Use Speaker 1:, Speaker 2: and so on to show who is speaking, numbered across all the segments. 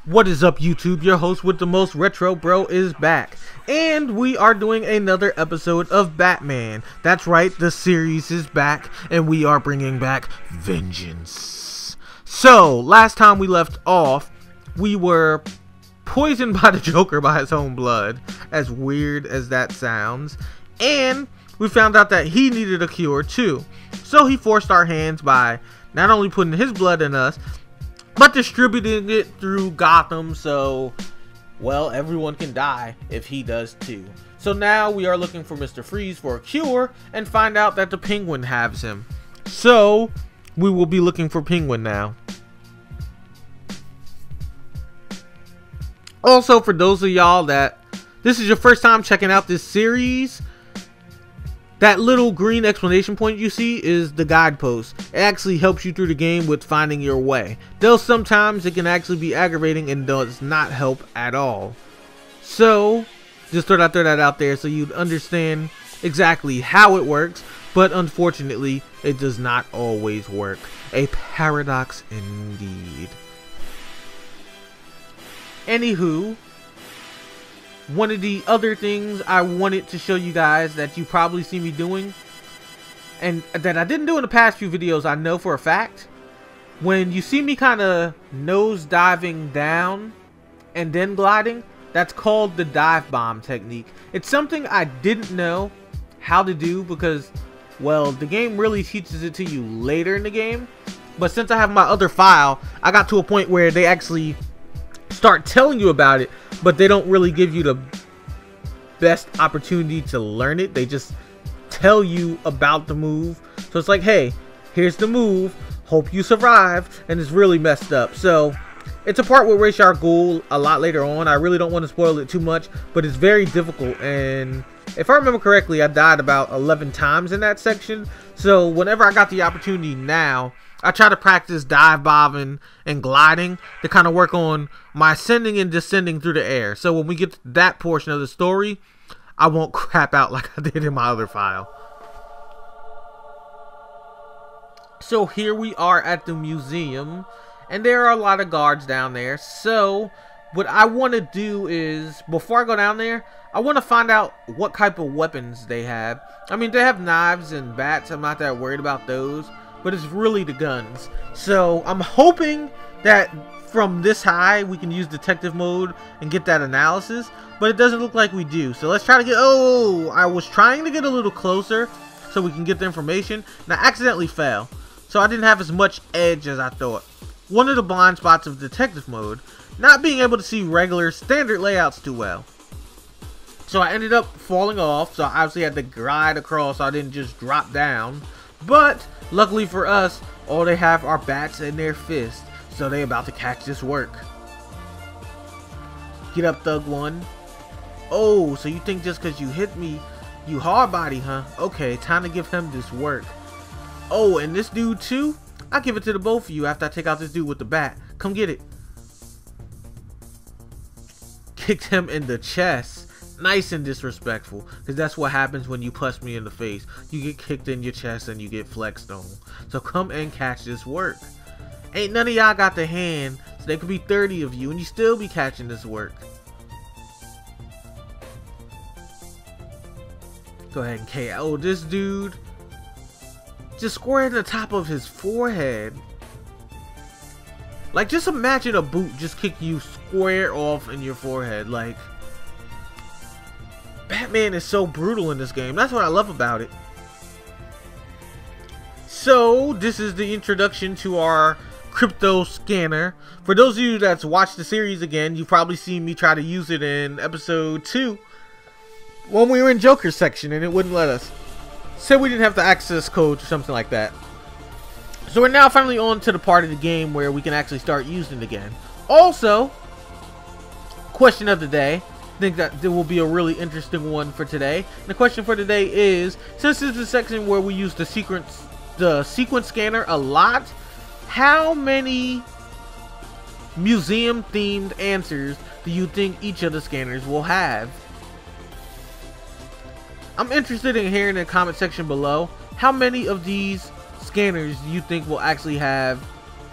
Speaker 1: What is up, YouTube? Your host with the most, Retro Bro, is back, and we are doing another episode of Batman. That's right, the series is back, and we are bringing back vengeance. So, last time we left off, we were poisoned by the Joker by his own blood, as weird as that sounds, and we found out that he needed a cure too. So he forced our hands by not only putting his blood in us, but distributing it through Gotham, so, well, everyone can die if he does too. So now we are looking for Mr. Freeze for a cure and find out that the Penguinn has him. So we will be looking for Penguinn now. Also, for those of y'all that this is your first time checking out this series, that little green exclamation point you see is the guidepost. It actually helps you through the game with finding your way. Though sometimes it can actually be aggravating and does not help at all. So, just thought I'd throw that out there so you'd understand exactly how it works. But unfortunately, it does not always work. A paradox indeed. Anywho, one of the other things I wanted to show you guys that you probably see me doing, and that I didn't do in the past few videos, I know for a fact, when you see me kind of nose diving down and then gliding, that's called the dive bomb technique. It's something I didn't know how to do because, well, the game really teaches it to you later in the game, but since I have my other file, I got to a point where they actually start telling you about it, but they don't really give you the best opportunity to learn it. They just tell you about the move. So it's like, hey, here's the move. Hope you survived. And it's really messed up. So it's a part with Ra's al Ghul a lot later on. I really don't want to spoil it too much, but it's very difficult. And if I remember correctly, I died about 11 times in that section. So whenever I got the opportunity now, I try to practice dive bobbing and gliding to kind of work on my ascending and descending through the air. So when we get to that portion of the story, I won't crap out like I did in my other file. So here we are at the museum, and there are a lot of guards down there. So what I want to do is, before I go down there, I want to find out what type of weapons they have. I mean, they have knives and bats. I'm not that worried about those. But it's really the guns. So I'm hoping that from this high we can use detective mode and get that analysis, but it doesn't look like we do. So let's try to get, oh, I was trying to get a little closer so we can get the information, and I accidentally fell. So I didn't have as much edge as I thought. One of the blind spots of detective mode, not being able to see regular standard layouts too well. So I ended up falling off, so I obviously had to glide across so I didn't just drop down. But luckily for us, all they have are bats in their fists, so they about to catch this work. Get up, Thug One. Oh, so you think just because you hit me, you hard body, huh? Okay, time to give him this work. Oh, and this dude too? I'll give it to the both of you after I take out this dude with the bat. Come get it. Kicked him in the chest. Nice and disrespectful, because that's what happens when you punch me in the face. You get kicked in your chest and you get flexed on. So come and catch this work. Ain't none of y'all got the hand, so there could be 30 of you and you still be catching this work. Go ahead and KO this dude. Just square in the top of his forehead. Like, just imagine a boot just kick you square off in your forehead. Like, Batman is so brutal in this game. That's what I love about it. So, this is the introduction to our crypto scanner. For those of you that's watched the series again, you've probably seen me try to use it in episode 2 when we were in Joker's section and it wouldn't let us. Said we didn't have the access code or something like that. So we're now finally on to the part of the game where we can actually start using it again. Also, question of the day. I think that there will be a really interesting one for today. And the question for today is, since this is the section where we use the sequence scanner a lot, how many museum themed answers do you think each of the scanners will have? I'm interested in hearing in the comment section below how many of these scanners do you think will actually have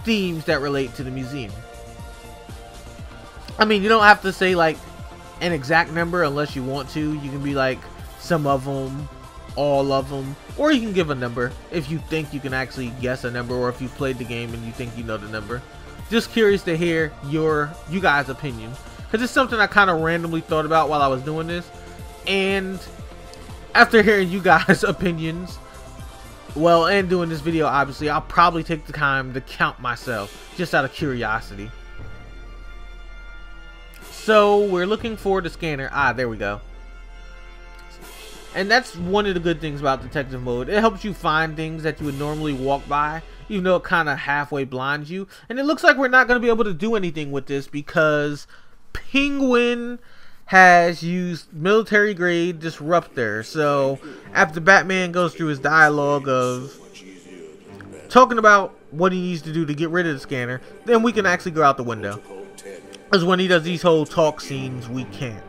Speaker 1: themes that relate to the museum. I mean, you don't have to say like an exact number unless you want to. You can be like some of them, all of them, or you can give a number if you think you can actually guess a number, or if you've played the game and you think you know the number. Just curious to hear you guys' opinion, because it's something I kind of randomly thought about while I was doing this, and after hearing you guys' opinions, well, and doing this video, obviously, I'll probably take the time to count myself, just out of curiosity. So, we're looking for the scanner. Ah, there we go. And that's one of the good things about detective mode. It helps you find things that you would normally walk by, even though it kind of halfway blinds you. And it looks like we're not going to be able to do anything with this because Penguinn has used military grade disruptor. So after Batman goes through his dialogue of talking about what he needs to do to get rid of the scanner, then we can actually go out the window. Because when he does these whole talk scenes, we can't.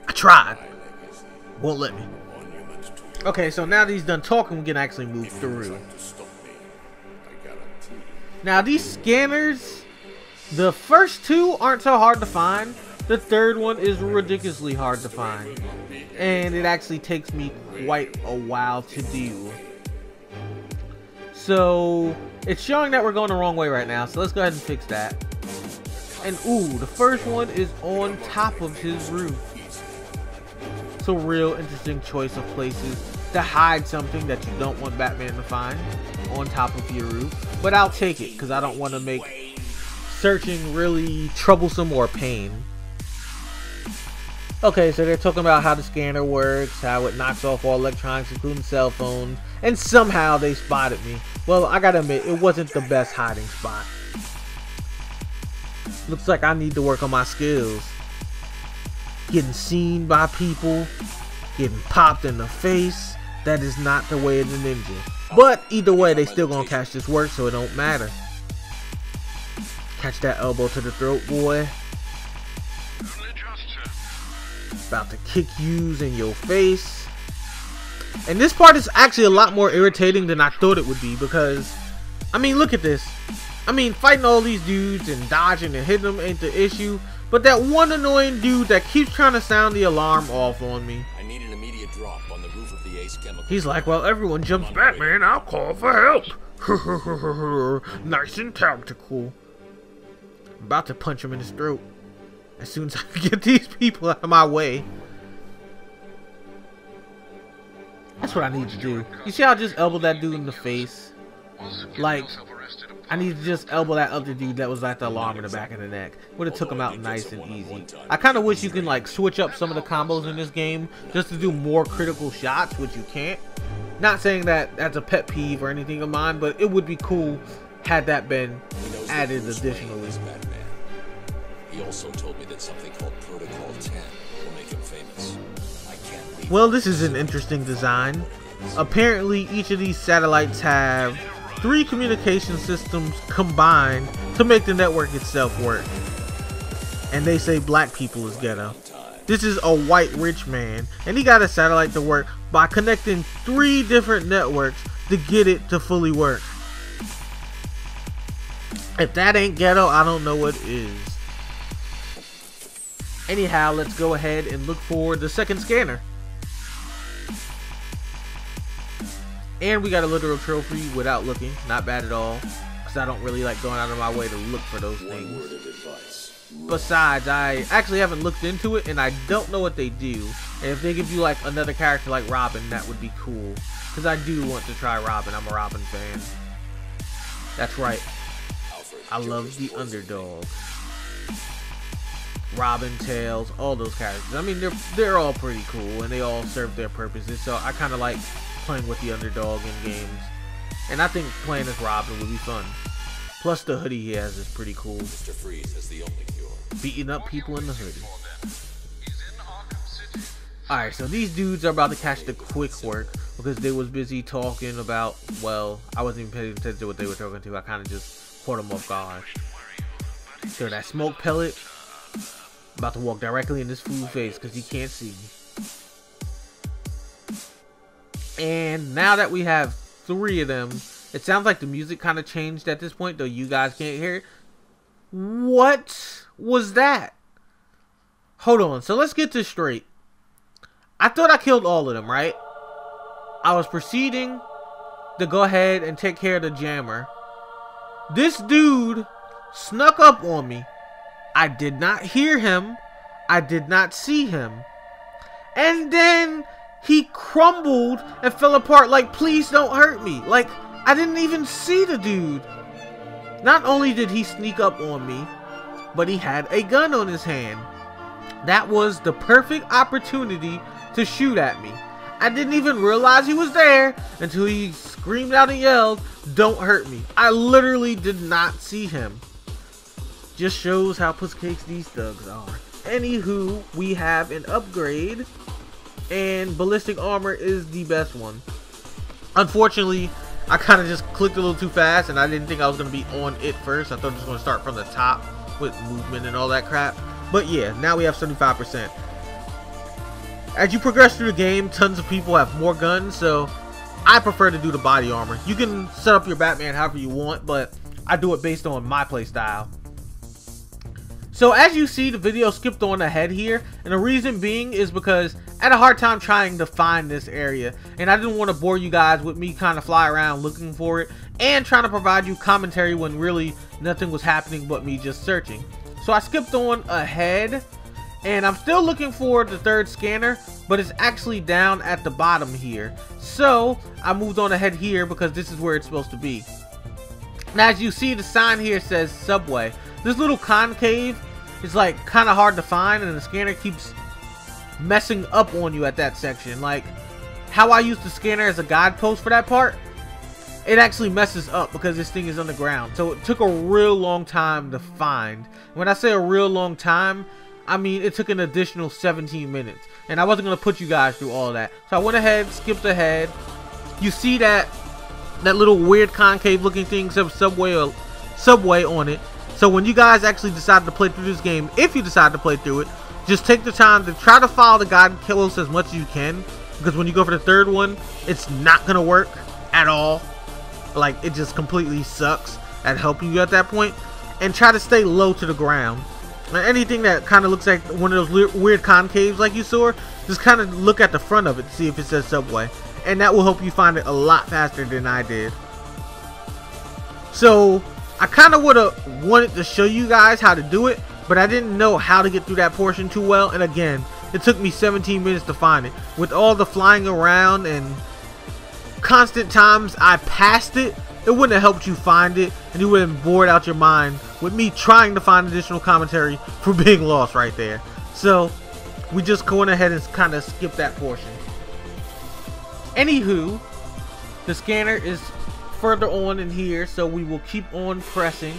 Speaker 1: I tried. Won't let me. Okay, so now that he's done talking, we can actually move through. Now these scanners, the first two aren't so hard to find. The third one is ridiculously hard to find, and it actually takes me quite a while to do. So it's showing that we're going the wrong way right now, so let's go ahead and fix that. And ooh, the first one is on top of his roof. It's a real interesting choice of places to hide something that you don't want Batman to find on top of your roof, but I'll take it because I don't want to make searching really troublesome or pain. Okay, so they're talking about how the scanner works, how it knocks off all electronics, including cell phones, and somehow they spotted me. Well, I gotta admit, it wasn't the best hiding spot. Looks like I need to work on my skills. Getting seen by people, getting popped in the face, that is not the way of the ninja. But either way, they still gonna catch this work, so it don't matter. Catch that elbow to the throat, boy. About to kick yous in your face. And this part is actually a lot more irritating than I thought it would be, because I mean, look at this. I mean, fighting all these dudes and dodging and hitting them ain't the issue, but that one annoying dude that keeps trying to sound the alarm off on me.
Speaker 2: I need an immediate drop on the roof of the Ace Chemical.
Speaker 1: He's like, well, everyone jumps Batman, I'll call for help. Nice and tactical. I'm about to punch him in his throat as soon as I get these people out of my way. That's what I need to do. You see how I just elbowed that dude in the face? Like, I need to just elbow that other dude that was at the alarm in the back of the neck. Would have took him out nice and easy. I kind of wish you can like switch up some of the combos in this game just to do more critical shots, which you can't. Not saying that that's a pet peeve or anything of mine, but it would be cool had that been added additionally.
Speaker 2: He also told me that something called Protocol 10 will make him famous. I can't leave.
Speaker 1: Well, this is an interesting design. Apparently, each of these satellites have 3 communication systems combined to make the network itself work. And they say black people is ghetto. This is a white rich man, and he got a satellite to work by connecting 3 different networks to get it to fully work. If that ain't ghetto, I don't know what is. Anyhow, let's go ahead and look for the second scanner. And we got a literal trophy without looking. Not bad at all, because I don't really like going out of my way to look for those things. Besides, I actually haven't looked into it, and I don't know what they do. And if they give you like another character like Robin, that would be cool. Because I do want to try Robin. I'm a Robin fan. That's right. I love the underdog. Robin, Tails, all those characters. I mean, they're all pretty cool, and they all serve their purposes. So I kind of like playing with the underdog in games, and I think playing as Robin would be fun. Plus the hoodie he has is pretty cool.
Speaker 2: Mr. Freeze is the only cure.
Speaker 1: Beating up people in the hoodie. Alright, so these dudes are about to catch the quick work because they was busy talking about, well, I wasn't even paying attention to what they were talking to. I kind of just caught them off guard. So that smoke pellet, about to walk directly in this fool's face because he can't see me. And now that we have 3 of them, it sounds like the music kind of changed at this point, though you guys can't hear it. What was that? hold on. So let's get this straight. I thought I killed all of them, right? I was proceeding to go ahead and take care of the jammer. This dude snuck up on me. I did not hear him. I did not see him. And then he crumbled and fell apart like, please don't hurt me. Like, I didn't even see the dude. Not only did he sneak up on me, but he had a gun on his hand. That was the perfect opportunity to shoot at me. I didn't even realize he was there until he screamed out and yelled, don't hurt me. I literally did not see him. Just shows how pussycakes these thugs are. Anywho, we have an upgrade, and ballistic armor is the best one. Unfortunately, I kind of just clicked a little too fast, and I didn't think I was going to be on it first. I thought I was going to start from the top with movement and all that crap. But yeah, now we have 75%. As you progress through the game, tons of people have more guns, so I prefer to do the body armor. You can set up your Batman however you want, but I do it based on my playstyle. So as you see, the video skipped on ahead here, and the reason being is because I had a hard time trying to find this area, and I didn't want to bore you guys with me kind of fly around looking for it and trying to provide you commentary when really nothing was happening but me just searching. So I skipped on ahead, and I'm still looking for the third scanner, but it's actually down at the bottom here. So I moved on ahead here because this is where it's supposed to be. Now as you see, the sign here says subway. This little concave is like kind of hard to find, and the scanner keeps messing up on you at that section. Like how I used the scanner as a guidepost for that part, it actually messes up because this thing is on the ground. So it took a real long time to find. When I say a real long time, I mean it took an additional 17 minutes, and I wasn't going to put you guys through all that. So I went ahead, skipped ahead. You see that little weird concave looking thing says subway on it. So when you guys actually decide to play through this game, if you decide to play through it, just take the time to try to follow the guide close as much as you can, because when you go for the third one, it's not gonna work at all. Like, it just completely sucks at helping you at that point. And try to stay low to the ground. Now, anything that kind of looks like one of those weird concaves like you saw, just kind of look at the front of it to see if it says subway, and that will help you find it a lot faster than I did. So I kind of would have wanted to show you guys how to do it, but I didn't know how to get through that portion too well. And again, it took me 17 minutes to find it. With all the flying around and constant times I passed it, it wouldn't have helped you find it, and you would have bored out your mind with me trying to find additional commentary for being lost right there. So we just going ahead and kind of skip that portion. Anywho, the scanner is further on in here, so we will keep on pressing.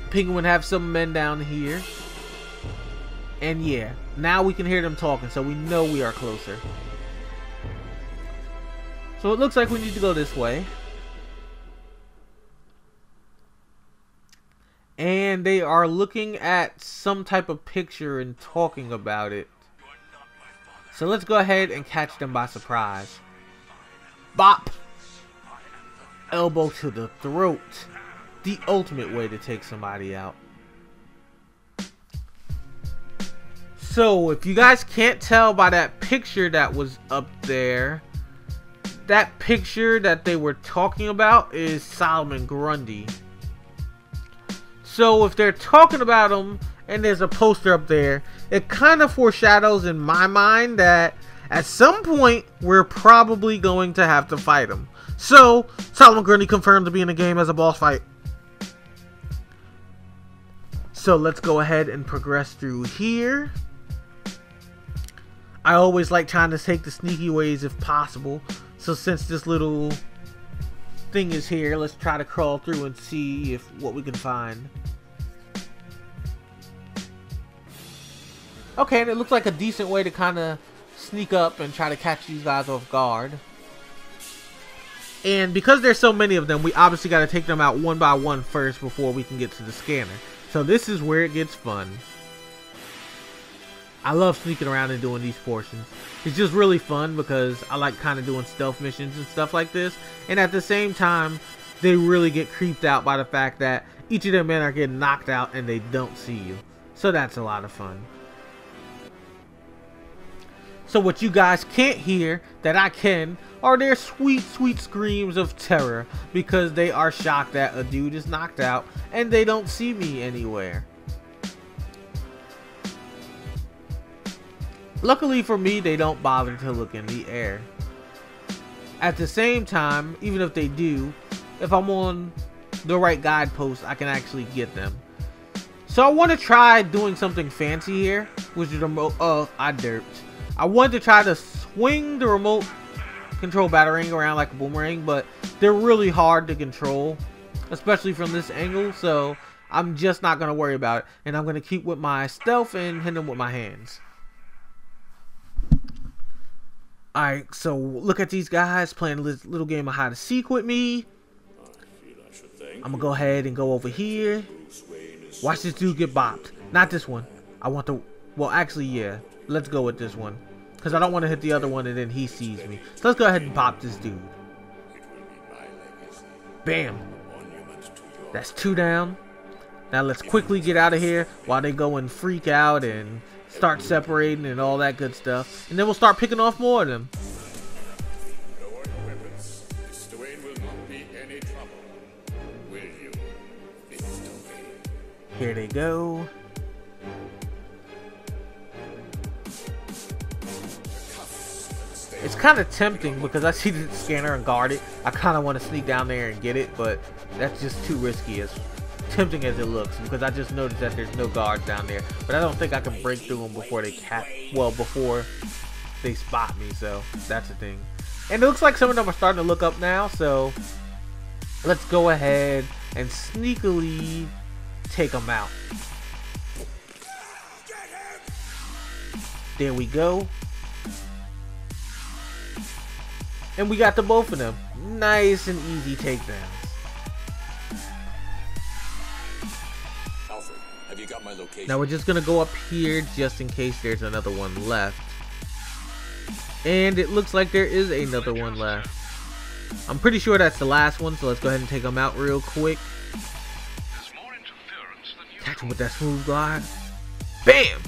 Speaker 1: Penguinn have some men down here, and yeah, now we can hear them talking, so we know we are closer. So it looks like we need to go this way, and they are looking at some type of picture and talking about it. So let's go ahead and catch them by surprise. Bop! Elbow to the throat. The ultimate way to take somebody out. So if you guys can't tell by that picture that was up there, that picture that they were talking about is Solomon Grundy. So if they're talking about him and there's a poster up there, it kind of foreshadows in my mind that at some point we're probably going to have to fight him. So Solomon Grundy confirmed to be in the game as a boss fight. So let's go ahead and progress through here. I always like trying to take the sneaky ways if possible. So since this little thing is here, let's try to crawl through and see what we can find. Okay, and it looks like a decent way to kind of sneak up and try to catch these guys off guard. And because there's so many of them, we obviously got to take them out one by one first before we can get to the scanner. So this is where it gets fun. I love sneaking around and doing these portions. It's just really fun because I like kind of doing stealth missions and stuff like this. And at the same time, they really get creeped out by the fact that each of their men are getting knocked out and they don't see you. So that's a lot of fun. So what you guys can't hear that I can are their sweet, sweet screams of terror because they are shocked that a dude is knocked out and they don't see me anywhere. Luckily for me, they don't bother to look in the air. At the same time, even if they do, if I'm on the right guidepost, I can actually get them. So I want to try doing something fancy here, which is the remote. I derped. I wanted to try to swing the remote control batarang around like a boomerang, but they're really hard to control, especially from this angle. So I'm just not going to worry about it, and I'm going to keep with my stealth and hit them with my hands. Alright, so look at these guys playing this little game of hide and seek with me. I'm gonna go ahead and go over here. Watch this dude get bopped. Not this one. I want the... Well, actually, yeah. Let's go with this one. Because I don't want to hit the other one and then he sees me. So let's go ahead and pop this dude. Bam. That's 2 down. Now let's quickly get out of here while they go and freak out and start separating and all that good stuff. And then we'll start picking off more of them. Here they go. It's kind of tempting because I see the scanner and guard it. I kind of want to sneak down there and get it, but that's just too risky, as tempting as it looks, because I just noticed that there's no guards down there. But I don't think I can break through them before they before they spot me. So that's the thing. And it looks like some of them are starting to look up now. So let's go ahead and sneakily take them out. There we go. And we got the both of them. Nice and easy takedowns.
Speaker 2: Alfred, have you got my location?
Speaker 1: Now we're just gonna go up here just in case there's another one left. And it looks like there is another one left. I'm pretty sure that's the last one, so let's go ahead and take them out real quick. Catch him with that smooth glide. Bam!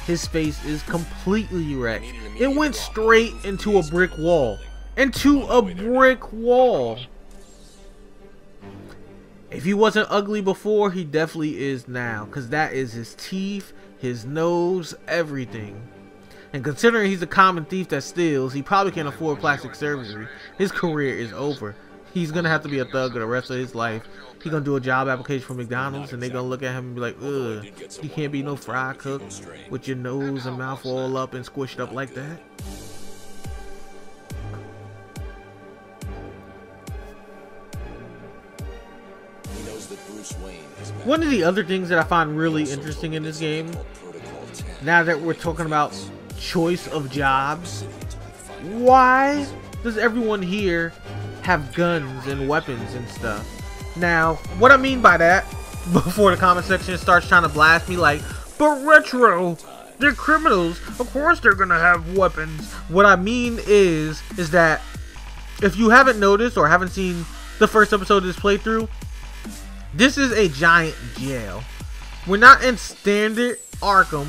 Speaker 1: His face is completely wrecked. It went straight into a brick wall. Into a brick wall. If he wasn't ugly before, he definitely is now. Because that is his teeth, his nose, everything. And considering he's a common thief that steals, he probably can't afford plastic surgery. His career is over. He's going to have to be a thug for the rest of his life. He's going to do a job application for McDonald's, and they're going to look at him and be like, ugh, you can't be no fry cook with your nose and mouth all up and squished up like that. One of the other things that I find really interesting in this game, now that we're talking about choice of jobs, why does everyone here have guns and weapons and stuff? Now, what I mean by that, before the comment section starts trying to blast me like, but Retro, they're criminals, of course they're gonna have weapons. What I mean is that if you haven't noticed or haven't seen the first episode of this playthrough, this is a giant jail. We're not in standard Arkham.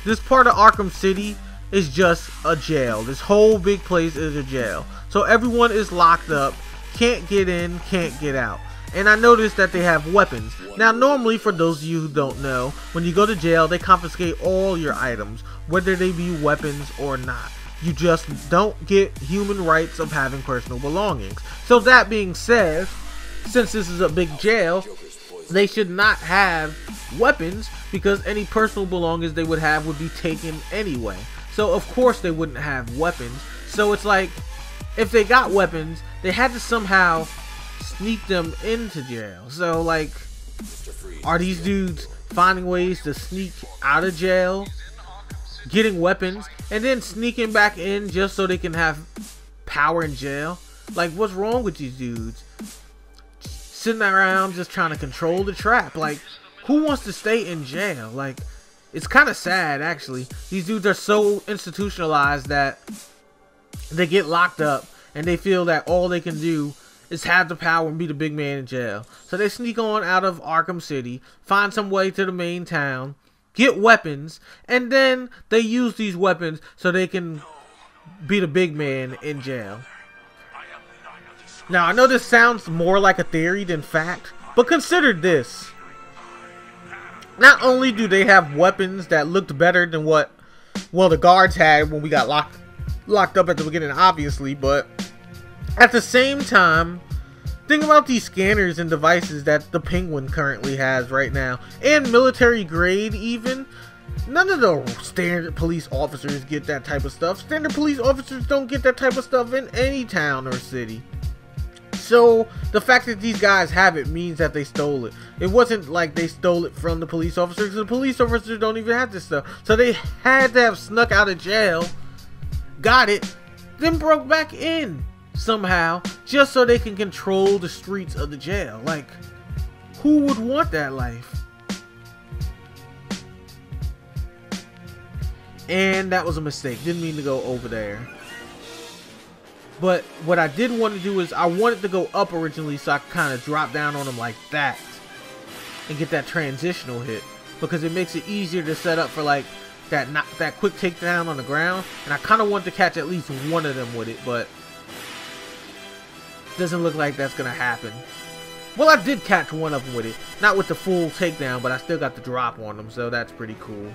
Speaker 1: This part of Arkham City is just a jail. This whole big place is a jail. So everyone is locked up, can't get in, can't get out. And I noticed that they have weapons. Now normally, for those of you who don't know, when you go to jail, they confiscate all your items, whether they be weapons or not. You just don't get human rights of having personal belongings. So that being said, since this is a big jail, they should not have weapons because any personal belongings they would have would be taken anyway. So of course they wouldn't have weapons. So it's like, if they got weapons, they had to somehow sneak them into jail. So like, are these dudes finding ways to sneak out of jail, getting weapons, and then sneaking back in just so they can have power in jail? Like, what's wrong with these dudes? Sitting around just trying to control the trap. Like, who wants to stay in jail? Like, it's kind of sad, actually. These dudes are so institutionalized that they get locked up and they feel that all they can do is have the power and be the big man in jail. So they sneak on out of Arkham City, find some way to the main town, get weapons, and then they use these weapons so they can be the big man in jail. Now, I know this sounds more like a theory than fact, but consider this. Not only do they have weapons that looked better than what, well, the guards had when we got locked up at the beginning, obviously, but at the same time, think about these scanners and devices that the Penguinn currently has right now, and military grade even. None of the standard police officers get that type of stuff. Standard police officers don't get that type of stuff in any town or city. So the fact that these guys have it means that they stole it. It wasn't like they stole it from the police officers. The police officers don't even have this stuff. So they had to have snuck out of jail, got it, then broke back in somehow, just so they can control the streets of the jail. Like, who would want that life? And that was a mistake. Didn't mean to go over there. But what I did want to do is I wanted to go up originally so I could kind of drop down on them like that and get that transitional hit, because it makes it easier to set up for like that quick takedown on the ground. And I kind of want to catch at least one of them with it, but doesn't look like that's gonna happen. Well, I did catch one of them with it, not with the full takedown, but I still got the drop on them, so that's pretty cool.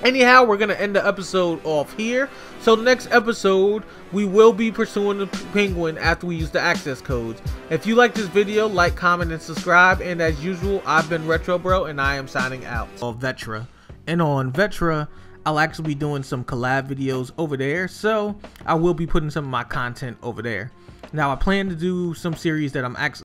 Speaker 1: Anyhow, we're going to end the episode off here. So next episode, we will be pursuing the Penguinn after we use the access codes. If you like this video, like, comment, and subscribe. And as usual, I've been RonnRetrobro, and I am signing out. On Vetra. And on Vetra, I'll actually be doing some collab videos over there. So I will be putting some of my content over there. Now, I plan to do some series that I'm